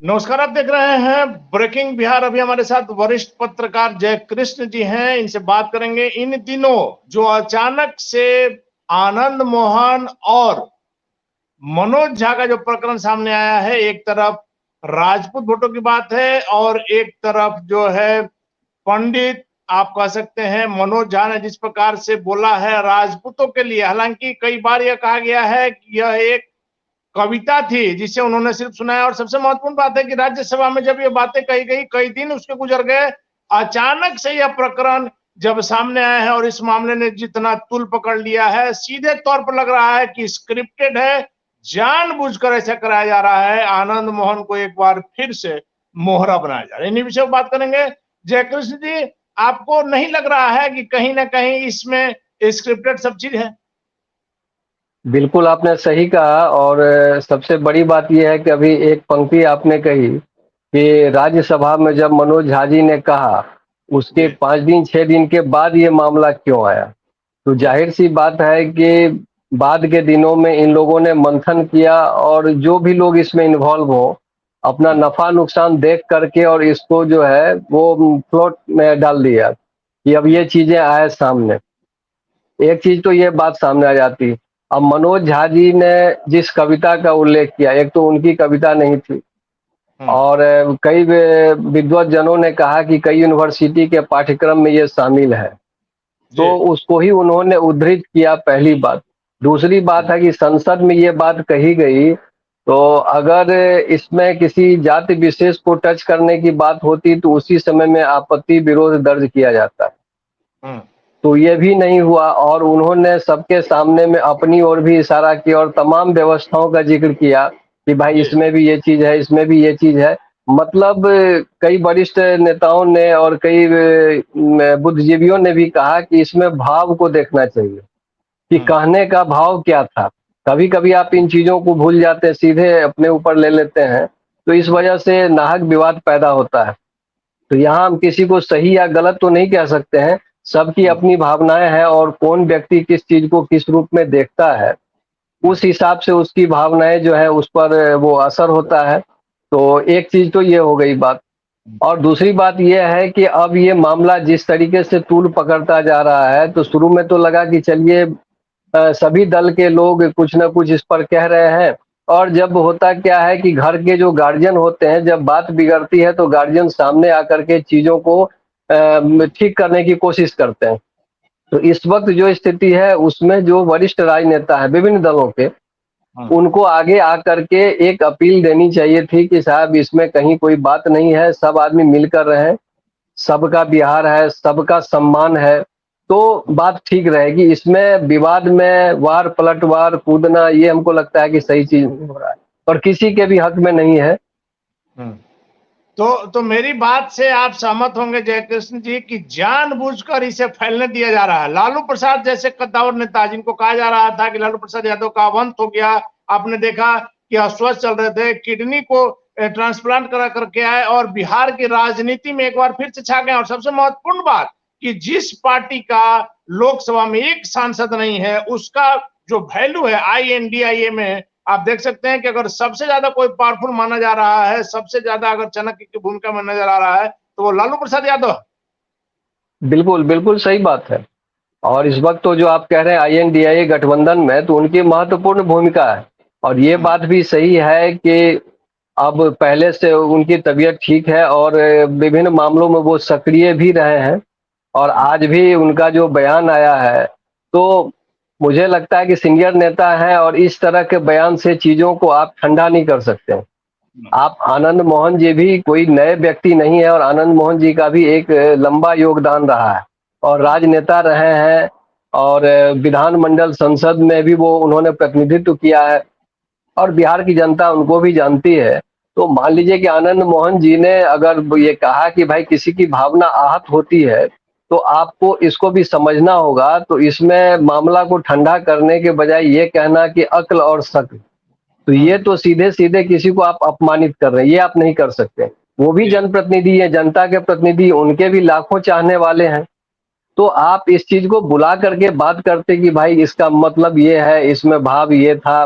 नमस्कार, आप देख रहे हैं ब्रेकिंग बिहार। अभी हमारे साथ वरिष्ठ पत्रकार जय कृष्ण जी हैं। इनसे बात करेंगे इन दिनों जो अचानक से आनंद मोहन और मनोज झा का जो प्रकरण सामने आया है। एक तरफ राजपूत वोटों की बात है और एक तरफ जो है पंडित आप कह सकते हैं मनोज झा ने जिस प्रकार से बोला है राजपूतों के लिए। हालांकि कई बार यह कहा गया है कि यह एक कविता थी जिसे उन्होंने सिर्फ सुनाया। और सबसे महत्वपूर्ण बात है कि राज्यसभा में जब ये बातें कही गई, कई दिन उसके गुजर गए, अचानक से यह प्रकरण जब सामने आया है और इस मामले ने जितना तुल पकड़ लिया है, सीधे तौर पर लग रहा है कि स्क्रिप्टेड है, जानबूझकर ऐसा कराया जा रहा है। आनंद मोहन को एक बार फिर से मोहरा बनाया जा रहा है। इन्हीं विषय पर बात करेंगे। जय कृष्ण जी, आपको नहीं लग रहा है कि कहीं ना कहीं इसमें स्क्रिप्टेड सब चीज है? बिल्कुल आपने सही कहा। और सबसे बड़ी बात यह है कि अभी एक पंक्ति आपने कही कि राज्यसभा में जब मनोज झा जी ने कहा, उसके 5 दिन 6 दिन के बाद ये मामला क्यों आया। तो जाहिर सी बात है कि बाद के दिनों में इन लोगों ने मंथन किया और जो भी लोग इसमें इन्वॉल्व हो, अपना नफा नुकसान देख करके और इसको जो है वो फ्लोट में डाल दिया कि अब ये चीजें आए सामने। एक चीज तो ये बात सामने आ जाती। अब मनोज झा जी ने जिस कविता का उल्लेख किया, एक तो उनकी कविता नहीं थी और कई विद्वत जनों ने कहा कि कई यूनिवर्सिटी के पाठ्यक्रम में ये शामिल है, तो उसको ही उन्होंने उद्धृत किया, पहली बात। दूसरी बात है कि संसद में ये बात कही गई, तो अगर इसमें किसी जाति विशेष को टच करने की बात होती तो उसी समय में आपत्ति विरोध दर्ज किया जाता। तो ये भी नहीं हुआ और उन्होंने सबके सामने में अपनी ओर भी इशारा किया और तमाम व्यवस्थाओं का जिक्र किया कि भाई इसमें भी ये चीज है, इसमें भी ये चीज है। मतलब कई वरिष्ठ नेताओं ने और कई बुद्धिजीवियों ने भी कहा कि इसमें भाव को देखना चाहिए कि कहने का भाव क्या था। कभी कभी आप इन चीजों को भूल जाते हैं, सीधे अपने ऊपर ले लेते हैं, तो इस वजह से नाहक विवाद पैदा होता है। तो यहाँ हम किसी को सही या गलत तो नहीं कह सकते हैं, सबकी अपनी भावनाएं हैं और कौन व्यक्ति किस चीज को किस रूप में देखता है, उस हिसाब से उसकी भावनाएं जो है उस पर वो असर होता है। तो एक चीज तो ये हो गई बात। और दूसरी बात ये है कि अब ये मामला जिस तरीके से तूल पकड़ता जा रहा है, तो शुरू में तो लगा कि चलिए सभी दल के लोग कुछ ना कुछ इस पर कह रहे हैं, और जब होता क्या है कि घर के जो गार्जियन होते हैं, जब बात बिगड़ती है तो गार्जियन सामने आकर के चीजों को ठीक करने की कोशिश करते हैं। तो इस वक्त जो स्थिति है उसमें जो वरिष्ठ राजनेता है विभिन्न दलों के, उनको आगे आकर के एक अपील देनी चाहिए थी कि साहब इसमें कहीं कोई बात नहीं है, सब आदमी मिलकर रहें, सबका बिहार है, सबका सम्मान है, तो बात ठीक रहेगी। इसमें विवाद में वार पलटवार कूदना, ये हमको लगता है कि सही चीज नहीं हो रहा है और किसी के भी हक में नहीं है। तो मेरी बात से आप सहमत होंगे जय कृष्ण जी कि जानबूझकर इसे फैलने दिया जा रहा है। लालू प्रसाद जैसे कद्दावर नेता जिनको कहा जा रहा था कि लालू प्रसाद यादव का अवंत हो गया, आपने देखा कि अस्वस्थ चल रहे थे, किडनी को ट्रांसप्लांट करा करके आए और बिहार की राजनीति में एक बार फिर से छा गए। और सबसे महत्वपूर्ण बात कि जिस पार्टी का लोकसभा में एक सांसद नहीं है, उसका जो वैल्यू है INDIA में आप देख सकते हैं कि अगर सबसे ज्यादा कोई पावरफुल माना जा रहा है, सबसे ज्यादा अगर चाणक्य की भूमिका में नजर आ रहा है, तो वो लालू प्रसाद यादव। बिल्कुल बिल्कुल सही बात है। और इस वक्त तो जो आप कह रहे हैं INDIA गठबंधन में, तो उनकी महत्वपूर्ण भूमिका है। और ये बात भी सही है कि अब पहले से उनकी तबीयत ठीक है और विभिन्न मामलों में वो सक्रिय भी रहे हैं। और आज भी उनका जो बयान आया है, तो मुझे लगता है कि सीनियर नेता हैं और इस तरह के बयान से चीजों को आप ठंडा नहीं कर सकते। आप आनंद मोहन जी भी कोई नए व्यक्ति नहीं है और आनंद मोहन जी का भी एक लंबा योगदान रहा है और राजनेता रहे हैं और विधानमंडल संसद में भी वो उन्होंने प्रतिनिधित्व किया है और बिहार की जनता उनको भी जानती है। तो मान लीजिए कि आनंद मोहन जी ने अगर ये कहा कि भाई किसी की भावना आहत होती है, तो आपको इसको भी समझना होगा। तो इसमें मामला को ठंडा करने के बजाय ये कहना कि अक्ल और शक्ल, तो ये तो सीधे सीधे किसी को आप अपमानित कर रहे हैं, ये आप नहीं कर सकते। वो भी जनप्रतिनिधि है, जनता के प्रतिनिधि, उनके भी लाखों चाहने वाले हैं। तो आप इस चीज को बुला करके बात करते कि भाई इसका मतलब ये है, इसमें भाव ये था,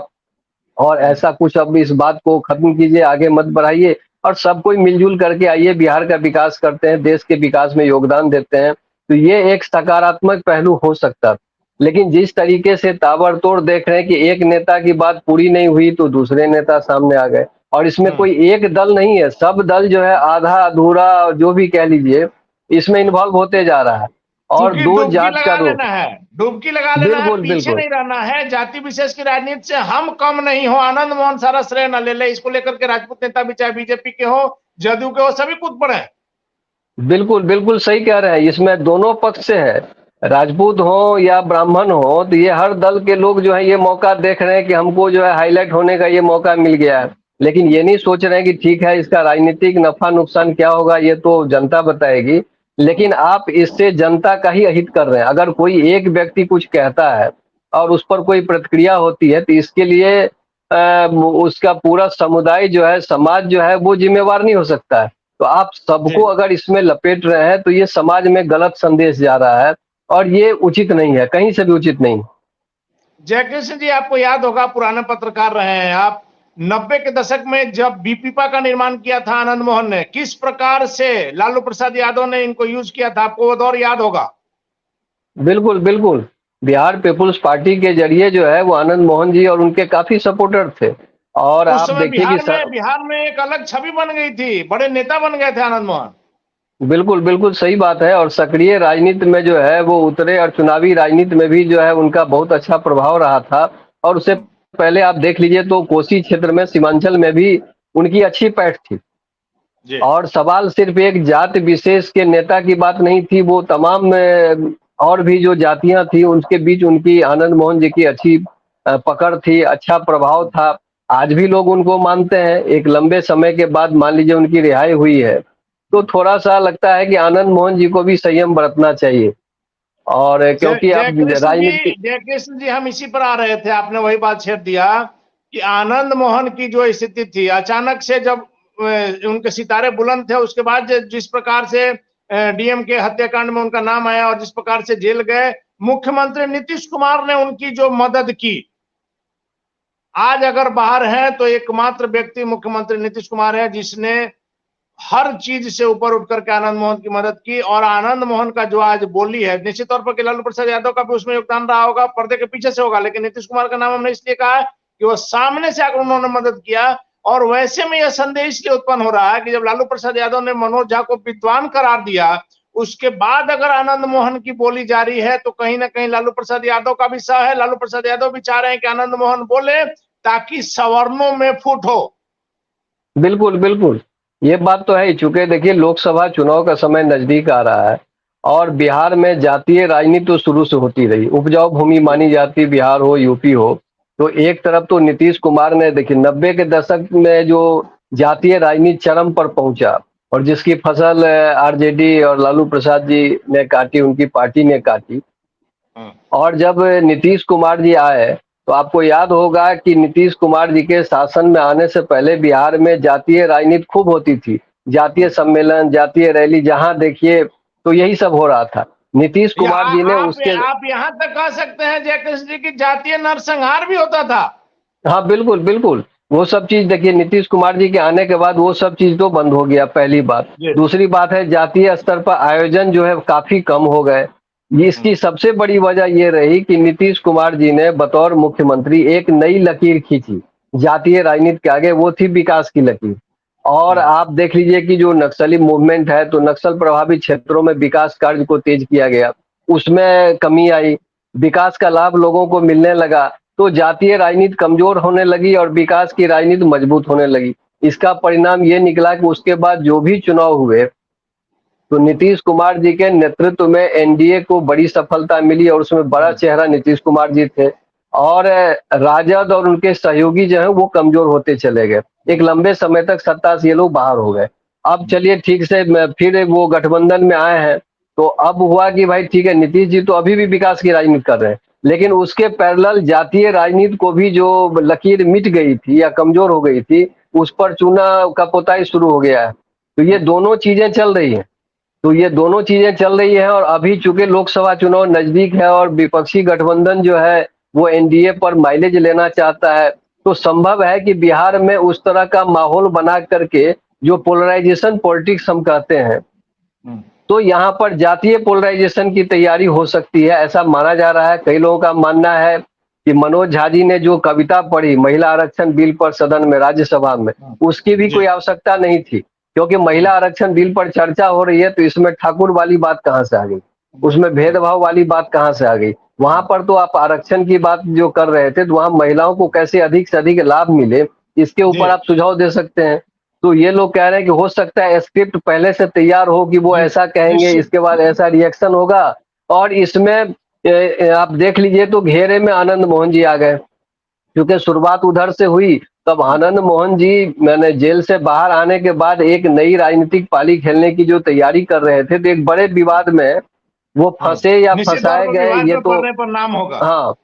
और ऐसा कुछ अब इस बात को खत्म कीजिए, आगे मत बढ़ाइए और सब कोई मिलजुल करके आइए, बिहार का विकास करते हैं, देश के विकास में योगदान देते हैं। तो ये एक सकारात्मक पहलू हो सकता है। लेकिन जिस तरीके से ताबड़तोड़ देख रहे हैं कि एक नेता की बात पूरी नहीं हुई तो दूसरे नेता सामने आ गए, और इसमें कोई एक दल नहीं है, सब दल जो है आधा अधूरा जो भी कह लीजिए इसमें इन्वॉल्व होते जा रहा है। और क्योंकि दो डुबकी जात का लगा रुख। लेना है, डुबकी लगा लेना है, बिल्कुल पीछे बिल्कुल नहीं रहना है। जाति विशेष की राजनीति से हम कम नहीं हो, आनंद मोहन सारा श्रेय न ले ले। इसको लेकर के राजपूत नेता भी चाहे बीजेपी के हो, जदयू के हो, सभी कूद पड़े। बिल्कुल बिल्कुल सही कह रहे हैं, इसमें दोनों पक्ष से है, राजपूत हो या ब्राह्मण हो, तो ये हर दल के लोग जो है ये मौका देख रहे हैं कि हमको जो है हाईलाइट होने का ये मौका मिल गया है। लेकिन ये नहीं सोच रहे हैं कि ठीक है इसका राजनीतिक नफा नुकसान क्या होगा ये तो जनता बताएगी, लेकिन आप इससे जनता का ही अहित कर रहे हैं। अगर कोई एक व्यक्ति कुछ कहता है और उस पर कोई प्रतिक्रिया होती है तो इसके लिए उसका पूरा समुदाय जो है, समाज जो है वो जिम्मेवार नहीं हो सकता है। तो आप सबको अगर इसमें लपेट रहे हैं तो ये समाज में गलत संदेश जा रहा है और ये उचित नहीं है, कहीं से भी उचित नहीं। जयकृष्ण जी, आपको याद होगा, पुराने पत्रकार रहे हैं आप, 90 के दशक में जब बीपीपा का निर्माण किया था आनंद मोहन ने, किस प्रकार से लालू प्रसाद यादव ने इनको यूज किया था, आपको वो दौर याद होगा? बिल्कुल बिल्कुल, बिहार पीपुल्स पार्टी के जरिए जो है वो आनंद मोहन जी और उनके काफी सपोर्टर थे। और उस आप समय देखिए कि बिहार में एक अलग छवि बन गई थी, बड़े नेता बन गए थे आनंद मोहन। बिल्कुल बिल्कुल सही बात है, और सक्रिय राजनीति में जो है वो उतरे और चुनावी राजनीति में भी जो है उनका बहुत अच्छा प्रभाव रहा था। और उससे पहले आप देख लीजिए तो कोसी क्षेत्र में, सीमांचल में भी उनकी अच्छी पैठ थी। और सवाल सिर्फ एक जाति विशेष के नेता की बात नहीं थी, वो तमाम और भी जो जातियां थी उनके बीच उनकी, आनंद मोहन जी की अच्छी पकड़ थी, अच्छा प्रभाव था। आज भी लोग उनको मानते हैं। एक लंबे समय के बाद मान लीजिए उनकी रिहाई हुई है तो थोड़ा सा लगता है कि आनंद मोहन जी को भी संयम बरतना चाहिए। और क्योंकि अब राजनीति, जयकृष्ण जी, हम इसी पर आ रहे थे, आपने वही बात छेड़ दिया कि आनंद मोहन की जो स्थिति थी, अचानक से जब उनके सितारे बुलंद थे, उसके बाद जिस प्रकार से डीएम के हत्याकांड में उनका नाम आया और जिस प्रकार से जेल गए, मुख्यमंत्री नीतीश कुमार ने उनकी जो मदद की, आज अगर बाहर है तो एकमात्र व्यक्ति मुख्यमंत्री नीतीश कुमार है जिसने हर चीज से ऊपर उठ करके आनंद मोहन की मदद की। और आनंद मोहन का जो आज बोली है, निश्चित तौर पर कि लालू प्रसाद यादव का भी उसमें योगदान रहा होगा, पर्दे के पीछे से होगा, लेकिन नीतीश कुमार का नाम हमने इसलिए कहा है कि वो सामने से आकर उन्होंने मदद किया। और वैसे में यह संदेह इसलिए उत्पन्न हो रहा है कि जब लालू प्रसाद यादव ने मनोज झा को विद्वान करार दिया, उसके बाद अगर आनंद मोहन की बोली जारी है तो कहीं ना कहीं लालू प्रसाद यादव का भी सह है। लालू प्रसाद यादव भी चाह रहे हैं कि आनंद मोहन बोले ताकि सवर्णों में फूट हो। बिल्कुल बिल्कुल, ये बात तो है ही। चूंकि देखिए लोकसभा चुनाव का समय नजदीक आ रहा है और बिहार में जातीय राजनीति तो शुरू से होती रही, उपजाऊ भूमि मानी जाती, बिहार हो यूपी हो। तो एक तरफ तो नीतीश कुमार ने, देखिए 90 के दशक में जो जातीय राजनीति चरम पर पहुंचा और जिसकी फसल आरजेडी और लालू प्रसाद जी ने काटी, उनकी पार्टी ने काटी। और जब नीतीश कुमार जी आए तो आपको याद होगा कि नीतीश कुमार जी के शासन में आने से पहले बिहार में जातीय राजनीति खूब होती थी, जातीय सम्मेलन, जातीय रैली, जहां देखिए तो यही सब हो रहा था। नीतीश कुमार जी ने आप यहां तक कह सकते हैं जयकृष्ण जी की जातीय नरसंहार भी होता था। हाँ बिल्कुल बिल्कुल, वो सब चीज देखिए नीतीश कुमार जी के आने के बाद वो सब चीज तो बंद हो गया, पहली बात। दूसरी बात है जातीय स्तर पर आयोजन जो है काफी कम हो गए। इसकी सबसे बड़ी वजह ये रही कि नीतीश कुमार जी ने बतौर मुख्यमंत्री एक नई लकीर खींची जातीय राजनीति के आगे, वो थी विकास की लकीर। और आप देख लीजिए कि जो नक्सली मूवमेंट है तो नक्सल प्रभावित क्षेत्रों में विकास कार्य को तेज किया गया, उसमें कमी आई, विकास का लाभ लोगों को मिलने लगा, तो जातीय राजनीति कमजोर होने लगी और विकास की राजनीति मजबूत होने लगी। इसका परिणाम ये निकला कि उसके बाद जो भी चुनाव हुए तो नीतीश कुमार जी के नेतृत्व में एनडीए को बड़ी सफलता मिली और उसमें बड़ा चेहरा नीतीश कुमार जी थे। और राजद और उनके सहयोगी जो है वो कमजोर होते चले गए, एक लंबे समय तक सत्ता से ये लोग बाहर हो गए। अब चलिए ठीक से फिर वो गठबंधन में आए हैं तो अब हुआ कि भाई ठीक है, नीतीश जी तो अभी भी विकास की राजनीति कर रहे हैं, लेकिन उसके पैरेलल जातीय राजनीति को भी जो लकीर मिट गई थी या कमजोर हो गई थी, उस पर चूना का पोताई शुरू हो गया है। तो ये दोनों चीजें चल रही हैं, और अभी चूंकि लोकसभा चुनाव नजदीक है और विपक्षी गठबंधन जो है वो एनडीए पर माइलेज लेना चाहता है, तो संभव है कि बिहार में उस तरह का माहौल बना करके जो पोलराइजेशन पॉलिटिक्स हम कहते हैं, तो यहाँ पर जातीय पोलराइजेशन की तैयारी हो सकती है, ऐसा माना जा रहा है। कई लोगों का मानना है कि मनोज झा जी ने जो कविता पढ़ी महिला आरक्षण बिल पर सदन में, राज्यसभा में, उसकी भी कोई आवश्यकता नहीं थी, क्योंकि महिला आरक्षण बिल पर चर्चा हो रही है, तो इसमें ठाकुर वाली बात कहाँ से आ गई, उसमें भेदभाव वाली बात कहाँ से आ गई। वहां पर तो आप आरक्षण की बात जो कर रहे थे, तो वहां महिलाओं को कैसे अधिक से अधिक लाभ मिले, इसके ऊपर आप सुझाव दे सकते हैं। तो ये लोग कह रहे हैं कि हो सकता है स्क्रिप्ट पहले से तैयार हो कि वो ऐसा कहेंगे, इसके बाद ऐसा रिएक्शन होगा, और इसमें आप देख लीजिए तो घेरे में आनंद मोहन जी आ गए, क्योंकि शुरुआत उधर से हुई। तब आनंद मोहन जी मैंने जेल से बाहर आने के बाद एक नई राजनीतिक पाली खेलने की जो तैयारी कर रहे थे, तो एक बड़े विवाद में वो फंसे या फंसाए गए, ये तो पर नाम होगा। हाँ,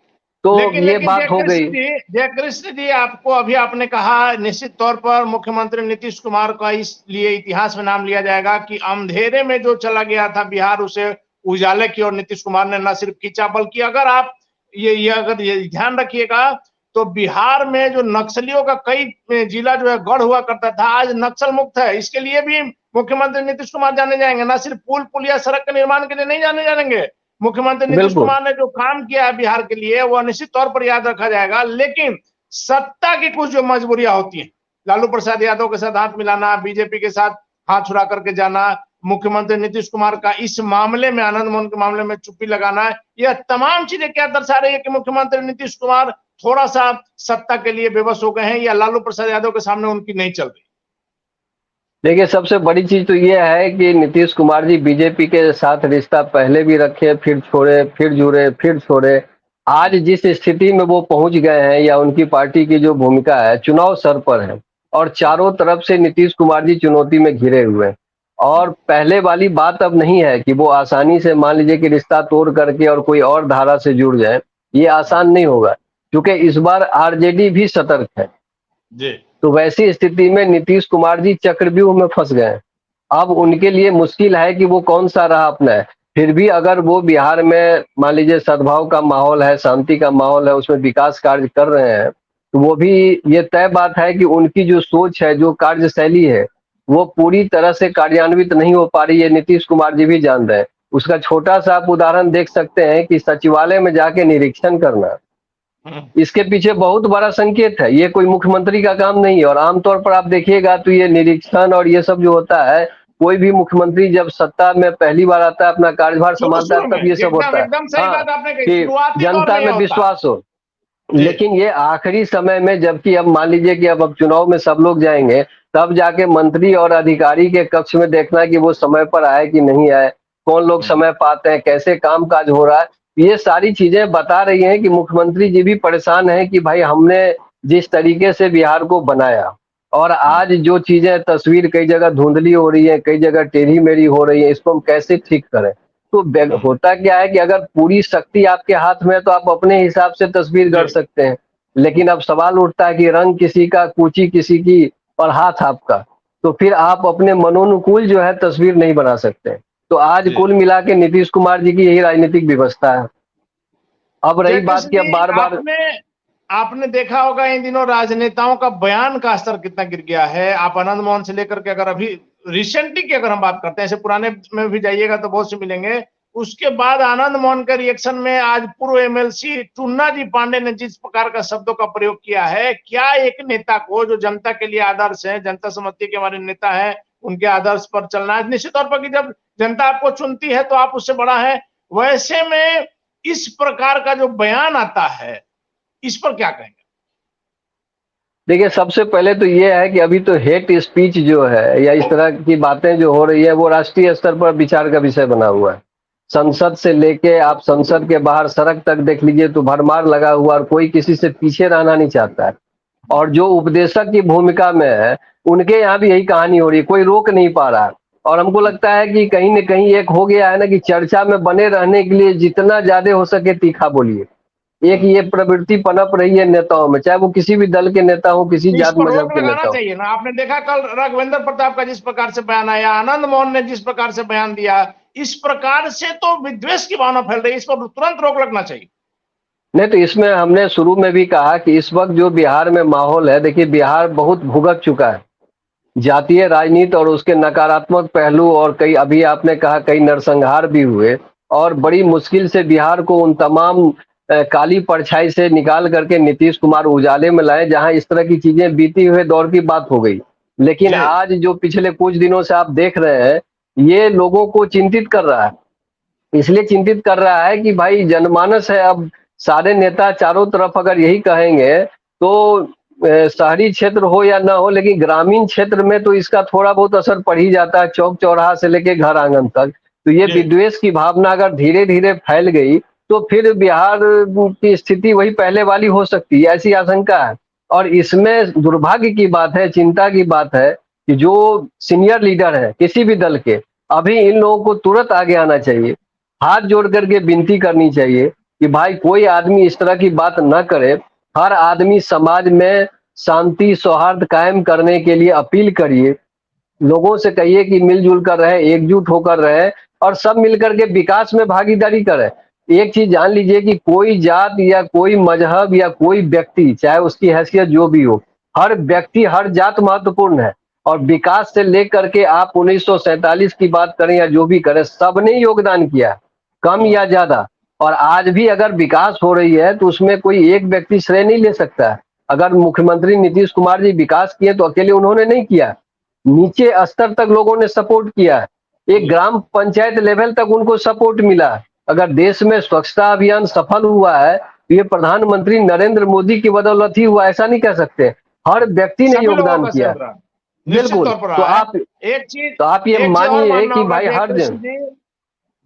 तो ये बात हो गई। जयकृष्ण जी, आपको अभी आपने कहा निश्चित तौर पर मुख्यमंत्री नीतीश कुमार का इसलिए इतिहास में नाम लिया जाएगा कि अंधेरे में जो चला गया था बिहार, उसे उजाले की ओर नीतीश कुमार ने न सिर्फ खींचा, बल्कि अगर आप अगर ये ध्यान रखिएगा तो बिहार में जो नक्सलियों का कई जिला जो है गढ़ हुआ करता था, आज नक्सल मुक्त है। इसके लिए भी मुख्यमंत्री नीतीश कुमार जाने जाएंगे, ना सिर्फ पुल पुलिया सड़क के निर्माण के लिए नहीं जाने जाएंगे। मुख्यमंत्री नीतीश कुमार ने जो काम किया है बिहार के लिए, वह निश्चित तौर पर याद रखा जाएगा। लेकिन सत्ता की कुछ जो मजबूरियां होती हैं, लालू प्रसाद यादव के साथ हाथ मिलाना, बीजेपी के साथ हाथ छुड़ा करके जाना, मुख्यमंत्री नीतीश कुमार का इस मामले में, आनंद मोहन के मामले में चुप्पी लगाना, यह तमाम चीजें क्या दर्शा रही है कि मुख्यमंत्री नीतीश कुमार थोड़ा सा सत्ता के लिए बेबस हो गए हैं, या लालू प्रसाद यादव के सामने उनकी नहीं चल रही। देखिए, सबसे बड़ी चीज तो ये है कि नीतीश कुमार जी बीजेपी के साथ रिश्ता पहले भी रखे, फिर छोड़े, फिर जुड़े, फिर छोड़े। आज जिस स्थिति में वो पहुंच गए हैं, या उनकी पार्टी की जो भूमिका है, चुनाव सर पर है और चारों तरफ से नीतीश कुमार जी चुनौती में घिरे हुए हैं। और पहले वाली बात अब नहीं है कि वो आसानी से मान लीजिए कि रिश्ता तोड़ करके और कोई और धारा से जुड़ जाए, ये आसान नहीं होगा, क्योंकि इस बार आरजेडी भी सतर्क है जी। तो वैसी स्थिति में नीतीश कुमार जी चक्रव्यूह में फंस गए। अब उनके लिए मुश्किल है कि वो कौन सा राह अपनाए। फिर भी अगर वो बिहार में मान लीजिए सद्भाव का माहौल है, शांति का माहौल है, उसमें विकास कार्य कर रहे हैं, तो वो भी ये तय बात है कि उनकी जो सोच है, जो कार्यशैली है, वो पूरी तरह से कार्यान्वित नहीं हो पा रही है। नीतीश कुमार जी भी जान रहे हैं। उसका छोटा सा आप उदाहरण देख सकते हैं कि सचिवालय में जाके निरीक्षण करना, इसके पीछे बहुत बड़ा संकेत है। ये कोई मुख्यमंत्री का काम नहीं है। और आमतौर पर आप देखिएगा तो ये निरीक्षण और ये सब जो होता है, कोई भी मुख्यमंत्री जब सत्ता में पहली बार आता है, अपना कार्यभार संभालता है, तब ये सब होता है, कि जनता में विश्वास हो। लेकिन ये आखिरी समय में, जबकि अब मान लीजिए कि अब चुनाव में सब लोग जाएंगे, तब जाके मंत्री और अधिकारी के कक्ष में देखना कि वो समय पर आए कि नहीं आए, कौन लोग समय पाते हैं, कैसे काम काज हो रहा है, ये सारी चीजें बता रही हैं कि मुख्यमंत्री जी भी परेशान हैं कि भाई हमने जिस तरीके से बिहार को बनाया, और आज जो चीजें, तस्वीर कई जगह धुंधली हो रही है, कई जगह टेढ़ी मेढ़ी हो रही है, इसको हम कैसे ठीक करें। तो होता क्या है कि अगर पूरी शक्ति आपके हाथ में है तो आप अपने हिसाब से तस्वीर गढ़ सकते हैं। लेकिन अब सवाल उठता है कि रंग किसी का, कूची किसी की और हाथ आपका, तो फिर आप अपने मनोनुकूल जो है तस्वीर नहीं बना सकते। तो आज कुल मिला के नीतीश कुमार जी की यही राजनीतिक व्यवस्था है। अब रही बात कि अब बार बार आपने देखा होगा इन दिनों राजनेताओं का बयान का स्तर कितना गिर गया है। आप आनंद मोहन से लेकर के, अगर अभी रिसेंटली की अगर हम बात करते हैं, ऐसे पुराने में भी जाइएगा तो बहुत से मिलेंगे। उसके बाद आनंद मोहन के रिएक्शन में आज पूर्व एमएलसी टुन्ना जी पांडे ने जिस प्रकार का शब्दों का प्रयोग किया है, क्या एक नेता को जो जनता के लिए आदर्श है, जनता समझती के हमारे नेता है, उनके आदर्श पर चलना है। निश्चित तौर पर कि जब जनता आपको चुनती है तो आप उससे बड़ा है। वैसे में इस प्रकार का जो बयान आता है, इस पर क्या कहेंगे? देखिए, सबसे पहले तो ये है कि अभी तो हेट स्पीच जो है, या इस तरह की बातें जो हो रही है, वो राष्ट्रीय स्तर पर विचार का विषय बना हुआ है। संसद से लेके आप संसद के बाहर सड़क तक देख लीजिए तो भरमार लगा हुआ, और कोई किसी से पीछे रहना नहीं चाहता है। और जो उपदेशक की भूमिका में है, उनके यहाँ भी यही कहानी हो रही है, कोई रोक नहीं पा रहा है। और हमको लगता है कि कहीं न कहीं एक हो गया है ना, कि चर्चा में बने रहने के लिए जितना ज्यादा हो सके तीखा बोलिए। एक ये प्रवृत्ति पनप रही है नेताओं में, चाहे वो किसी भी दल के नेता हो, किसी जात मजहब के नेता हो। चाहिए ना। आपने देखा कल राघवेंद्र प्रताप का जिस प्रकार से बयान आया, आनंद मोहन ने जिस प्रकार से बयान दिया, इस प्रकार से तो विद्वेष की भावना फैल रही है। इस पर तुरंत रोक लगना चाहिए। नहीं तो इसमें हमने शुरू में भी कहा कि इस वक्त जो बिहार में माहौल है, देखिए बिहार बहुत भुगत चुका है जातीय राजनीति और उसके नकारात्मक पहलू, और कई अभी आपने कहा कई नरसंहार भी हुए, और बड़ी मुश्किल से बिहार को उन तमाम काली परछाई से निकाल करके नीतीश कुमार उजाले में लाए, जहां इस तरह की चीजें बीती हुए दौर की बात हो गई। लेकिन जी आज जो पिछले कुछ दिनों से आप देख रहे हैं, ये लोगों को चिंतित कर रहा है। इसलिए चिंतित कर रहा है कि भाई जनमानस है, अब सारे नेता चारों तरफ अगर यही कहेंगे तो शहरी क्षेत्र हो या ना हो, लेकिन ग्रामीण क्षेत्र में तो इसका थोड़ा बहुत असर पड़ ही जाता है, चौक चौराहा से लेके घर आंगन तक। तो ये जी विद्वेष की भावना अगर धीरे धीरे फैल गई तो फिर बिहार की स्थिति वही पहले वाली हो सकती है, ऐसी आशंका है। और इसमें दुर्भाग्य की बात है, चिंता की बात है कि जो सीनियर लीडर है किसी भी दल के, अभी इन लोगों को तुरंत आगे आना चाहिए, हाथ जोड़ करके विनती करनी चाहिए कि भाई कोई आदमी इस तरह की बात न करे। हर आदमी समाज में शांति सौहार्द कायम करने के लिए अपील करिए, लोगों से कहिए कि मिलजुल कर रहे, एकजुट होकर रहे और सब मिलकर के विकास में भागीदारी करें। एक चीज जान लीजिए कि कोई जात या कोई मजहब या कोई व्यक्ति, चाहे उसकी हैसियत जो भी हो, हर व्यक्ति हर जात महत्वपूर्ण है। और विकास से लेकर के आप 1947 की बात करें या जो भी करें, सबने योगदान किया, कम या ज्यादा। और आज भी अगर विकास हो रही है तो उसमें कोई एक व्यक्ति श्रेय नहीं ले सकता है। अगर मुख्यमंत्री नीतीश कुमार जी विकास किए तो अकेले उन्होंने नहीं किया, नीचे स्तर तक लोगों ने सपोर्ट किया है, एक ग्राम पंचायत लेवल तक उनको सपोर्ट मिला है। अगर देश में स्वच्छता अभियान सफल हुआ है तो ये प्रधानमंत्री नरेंद्र मोदी की बदौलत ही हुआ, ऐसा नहीं कह सकते। हर व्यक्ति ने सभी लोगों योगदान का किया। सहयोग रहा, निश्चित बिल्कुल, तौर पर तो रहा है। आप एक ये चीज और मानिए मानना कि होगा भाई हर जयकृष्ण जन जी,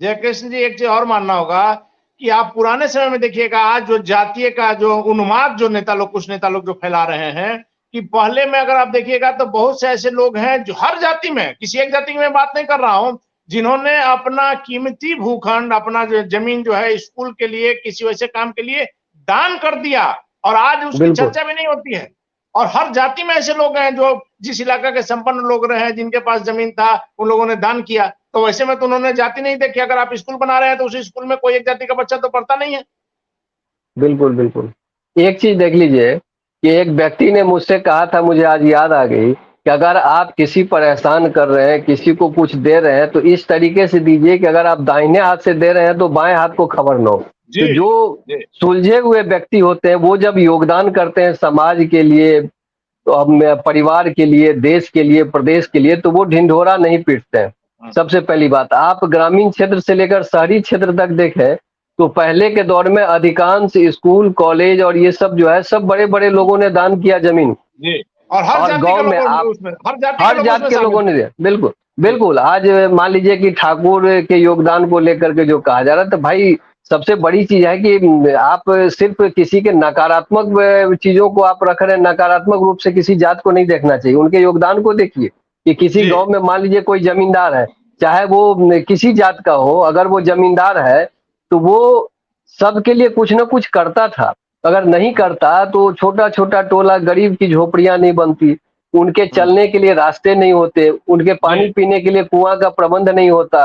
जयकृष्ण जी, एक चीज और मानना होगा कि आप पुराने समय में देखिएगा, आज जो जातीय का जो उन्माद जो नेता लोग, कुछ नेता लोग जो फैला रहे हैं, कि पहले में अगर आप देखिएगा तो बहुत से ऐसे लोग हैं जो हर जाति में, किसी एक जाति की मैं बात नहीं कर रहा हूं, जिन्होंने अपना कीमती भूखंड, अपना जो जमीन जो है स्कूल के लिए, किसी वैसे काम के लिए दान कर दिया, और आज उसकी बिल्कुल चर्चा भी नहीं होती है। और हर जाति में ऐसे लोग हैं जो जिस इलाका के संपन्न लोग रहे हैं, जिनके पास जमीन था, उन लोगों ने दान किया। तो वैसे में तो उन्होंने जाति नहीं देखी। अगर आप स्कूल बना रहे हैं तो उस स्कूल में कोई एक जाति का बच्चा तो पढ़ता नहीं है। बिल्कुल बिल्कुल। एक चीज देख लीजिए कि एक व्यक्ति ने मुझसे कहा था, मुझे आज याद आ गई, कि अगर आप किसी पर एहसान कर रहे हैं, किसी को कुछ दे रहे हैं, तो इस तरीके से दीजिए कि अगर आप दाहिने हाथ से दे रहे हैं तो बाएं हाथ को खबर न हो। तो जी जो जी सुलझे हुए व्यक्ति होते हैं वो जब योगदान करते हैं समाज के लिए, तो अब मैं परिवार के लिए, देश के लिए, प्रदेश के लिए, तो वो ढिंढोरा नहीं पीटते हैं। सबसे पहली बात, आप ग्रामीण क्षेत्र से लेकर शहरी क्षेत्र तक देखें तो पहले के दौर में अधिकांश स्कूल कॉलेज और ये सब जो है, सब बड़े बड़े लोगों ने दान किया जमीन। जी, और हर और जाति गांव के में लोगों आप उसमें, हर जाति के हर लोग जात उसमें के लोगों शामिल ने दिया। बिल्कुल बिल्कुल। आज मान लीजिए कि ठाकुर के योगदान को लेकर के जो कहा जा रहा है, तो भाई सबसे बड़ी चीज है कि आप सिर्फ किसी के नकारात्मक चीजों को आप रख रहे हैं, नकारात्मक रूप से किसी जात को नहीं देखना चाहिए, उनके योगदान को देखिए। कि किसी जी गांव में मान लीजिए कोई जमींदार है, चाहे वो किसी जात का हो, अगर वो जमींदार है तो वो सबके लिए कुछ ना कुछ करता था। अगर नहीं करता तो छोटा छोटा टोला गरीब की झोपड़ियां नहीं बनती, उनके चलने के लिए रास्ते नहीं होते, उनके पानी जी पीने के लिए कुआं का प्रबंध नहीं होता।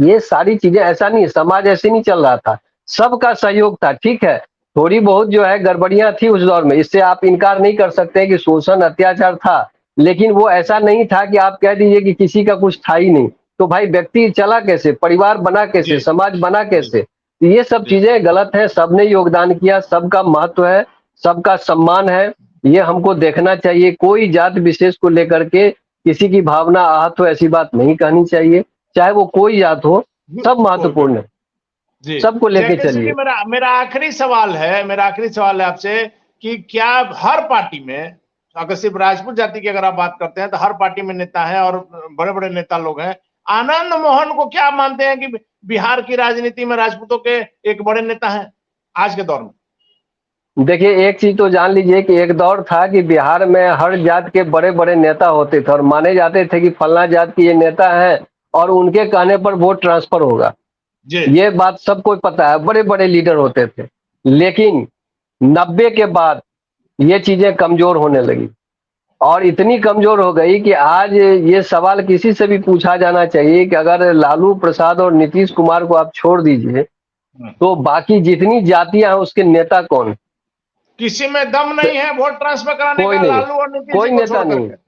ये सारी चीजें, ऐसा नहीं, समाज ऐसे नहीं चल रहा था, सबका सहयोग था। ठीक है, थोड़ी बहुत जो है गड़बड़ियां थी उस दौर में, इससे आप इनकार नहीं कर सकते कि शोषण अत्याचार था, लेकिन वो ऐसा नहीं था कि आप कह दीजिए कि किसी का कुछ था ही नहीं। तो भाई व्यक्ति चला कैसे, परिवार बना कैसे, जी समाज बना जी कैसे? तो ये सब जी चीजें गलत है, सबने योगदान किया, सबका महत्व है, सबका सम्मान है, ये हमको देखना चाहिए। कोई जात विशेष को लेकर के किसी की भावना आहत हो, ऐसी बात नहीं कहनी चाहिए, चाहे वो कोई जात हो, सब बिल्कुल महत्वपूर्ण बिल्कुल। है, जी, सबको लेके जयकृष्ण जी, चलिए। मेरा मेरा आखिरी सवाल है, मेरा आखिरी सवाल है आपसे कि क्या हर पार्टी में, अगर सिर्फ राजपूत जाति की अगर आप बात करते हैं तो हर पार्टी में नेता है और बड़े बड़े नेता लोग हैं, आनंद मोहन को क्या मानते हैं कि बिहार की राजनीति में राजपूतों के एक बड़े नेता हैं आज के दौर में? देखिए एक चीज तो जान लीजिए कि एक दौर था कि बिहार में हर जात के बड़े बड़े नेता होते थे और माने जाते थे कि फलना जात की ये नेता है और उनके कहने पर वोट ट्रांसफर होगा। जी ये बात सबको पता है, बड़े बड़े लीडर होते थे। लेकिन 90 के बाद ये चीजें कमजोर होने लगी और इतनी कमजोर हो गई कि आज ये सवाल किसी से भी पूछा जाना चाहिए कि अगर लालू प्रसाद और नीतीश कुमार को आप छोड़ दीजिए तो बाकी जितनी जातियां हैं उसके नेता कौन? किसी में दम नहीं है वोट ट्रांसफर कराने कोई का, नहीं, लालू और नीतीश कोई जी को नेता छोड़ नहीं, करके।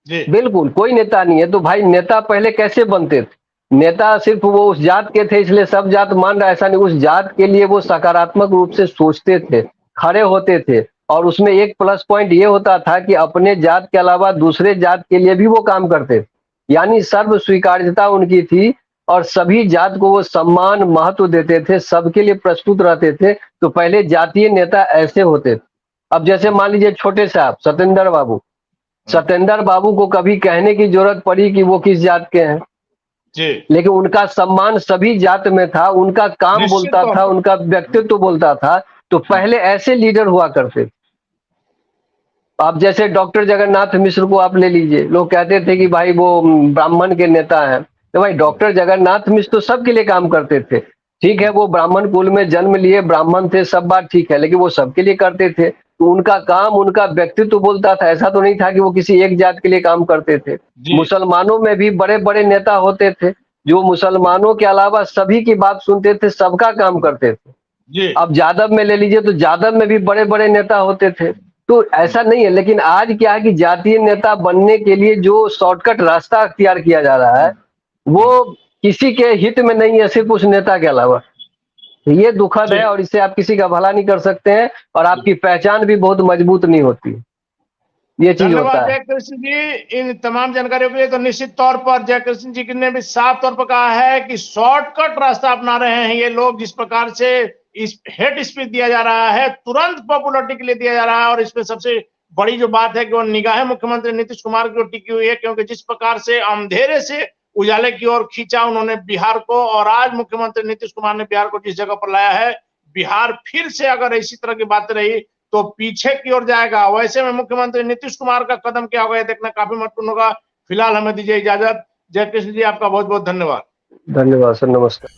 जी बिल्कुल कोई नेता नहीं है। तो भाई नेता पहले कैसे बनते थे? नेता सिर्फ वो उस जात के थे इसलिए सब जात मान रहा, ऐसा नहीं। उस जात के लिए वो सकारात्मक रूप से सोचते थे, खड़े होते थे, और उसमें एक प्लस पॉइंट ये होता था कि अपने जात के अलावा दूसरे जात के लिए भी वो काम करते थे, यानी सर्व स्वीकार्यता उनकी थी, और सभी जात को वो सम्मान महत्व देते थे, सबके लिए प्रस्तुत रहते थे। तो पहले जातीय नेता ऐसे होते थे। अब जैसे मान लीजिए छोटे साहब सत्येंद्र बाबू, सत्येंद्र बाबू को कभी कहने की जरूरत पड़ी कि वो किस जात के हैं, जी लेकिन उनका सम्मान सभी जात में था, उनका काम निश्चित बोलता तौर था, पर। उनका व्यक्तित्व बोलता था। तो पहले ऐसे लीडर हुआ करते थे। आप जैसे डॉक्टर जगन्नाथ मिश्र को आप ले लीजिए, लोग कहते थे कि भाई वो ब्राह्मण के नेता हैं। तो भाई डॉक्टर जगन्नाथ मिश्र तो सबके लिए काम करते थे। ठीक है, वो ब्राह्मण कुल में जन्म लिए, ब्राह्मण थे, सब बात ठीक है, लेकिन वो सबके लिए करते थे। तो उनका काम, उनका व्यक्तित्व बोलता था। ऐसा तो नहीं था कि वो किसी एक जात के लिए काम करते थे। जी मुसलमानों में भी बड़े बड़े नेता होते थे, जो मुसलमानों के अलावा सभी की बात सुनते थे, सबका काम करते थे। जी अब जादव में ले लीजिए, तो जादव में भी बड़े बड़े नेता होते थे। तो ऐसा नहीं है, लेकिन आज क्या है कि जातीय नेता बनने के लिए जो शॉर्टकट रास्ता अख्तियार किया जा रहा है, वो किसी के हित में नहीं है, सिर्फ उस नेता के अलावा। ये दुखद जी है, और इससे आप किसी का भला नहीं कर सकते हैं, और आपकी पहचान भी बहुत मजबूत नहीं होती। ये चीज धन्यवाद होता है। जय कृष्ण जी इन तमाम जानकारियों के लिए। तो निश्चित तौर पर जय कृष्ण जी ने भी साफ तौर पर कहा है कि शॉर्टकट रास्ता अपना रहे हैं ये लोग। जिस प्रकार से इस हेट स्पीच दिया जा रहा है, तुरंत पॉपुलरिटी के लिए दिया जा रहा है, और इसमें सबसे बड़ी जो बात है कि वो निगाहें मुख्यमंत्री नीतीश कुमार की ओर टिकी हुई है, क्योंकि जिस प्रकार से अंधेरे से उजाले की ओर खींचा उन्होंने बिहार को, और आज मुख्यमंत्री नीतीश कुमार ने बिहार को जिस जगह पर लाया है, बिहार फिर से अगर इसी तरह की बातें रही तो पीछे की ओर जाएगा। वैसे में मुख्यमंत्री नीतीश कुमार का कदम क्या होगा, देखना काफी महत्वपूर्ण होगा। फिलहाल हमें दीजिए इजाजत। जय कृष्ण जी, आपका बहुत बहुत धन्यवाद। धन्यवाद सर, नमस्कार।